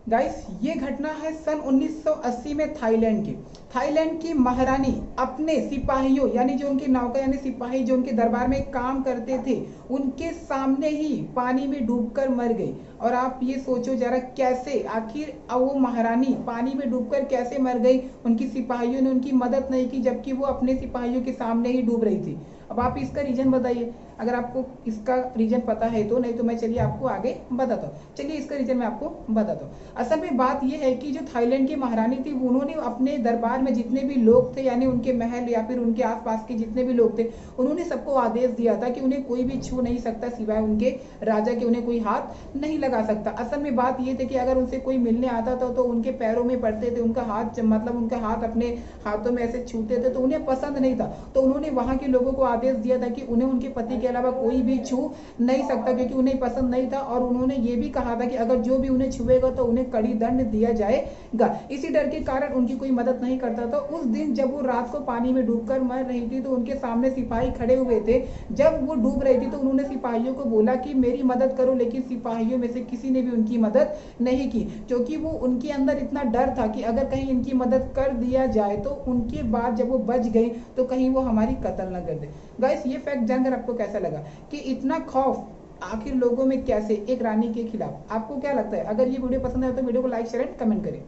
Guys ये घटना है सन 1980 में थाईलैंड की महारानी अपने सिपाहियों यानी जो उनके नौका यानी सिपाही जो उनके दरबार में काम करते थे उनके सामने ही पानी में डूबकर मर गई। और आप ये सोचो जरा कैसे आखिर वो महारानी पानी में डूबकर कैसे मर गई, उनकी सिपाहियों ने उनकी मदद नहीं की जबकि वो अपने सिपाहियों के सामने ही डूब रही थी। अब आप इसका रीजन बताइए, अगर आपको इसका रीजन पता है तो, नहीं तो मैं चलिए आपको आगे बताता हूँ। चलिए इसका रीजन मैं आपको बताता हूँ। असल में बात यह है कि जो थाईलैंड की महारानी थी उन्होंने अपने दरबार में जितने भी लोग थे यानी उनके महल या फिर उनके आसपास के जितने भी लोग थे उन्होंने सबको आदेश दिया था कि उन्हें कोई भी छू नहीं सकता सिवाय उनके राजा के, उन्हें कोई हाथ नहीं लगा सकता। असल में बात यह थी कि अगर उनसे कोई मिलने आता था तो उनके पैरों में पड़ते थे, उनका हाथ मतलब उनका हाथ अपने हाथों में ऐसे छूते थे तो उन्हें पसंद नहीं था। तो उन्होंने वहां के लोगों को आदेश दिया था कि उन्हें उनके पति के अलावा कोई भी छू नहीं सकता क्योंकि उन्हें पसंद नहीं था। और उन्होंने ये भी कहा था कि अगर जो भी उन्हें छुएगा तो उन्हें कड़ी दंड दिया जाएगा। इसी डर के कारण उनकी कोई मदद नहीं करता था। उस दिन जब वो रात को पानी में डूबकर मर रही थी तो उनके सामने सिपाही खड़े हुए थे। जब वो डूब रही थी तो उन्होंने सिपाहियों को बोला कि मेरी मदद करो, लेकिन सिपाहियों में से किसी ने भी उनकी मदद नहीं की क्योंकि वो उनके अंदर इतना डर था कि अगर कहीं इनकी मदद कर दिया जाए तो उनके बाद जब वो बच गई तो कहीं वो हमारी कत्ल न कर दे। गाइस ये फैक्ट जानकर आपको कैसा लगा कि इतना खौफ आखिर लोगों में कैसे एक रानी के खिलाफ? आपको क्या लगता है? अगर ये वीडियो पसंद आए तो वीडियो को लाइक शेयर एंड कमेंट करें।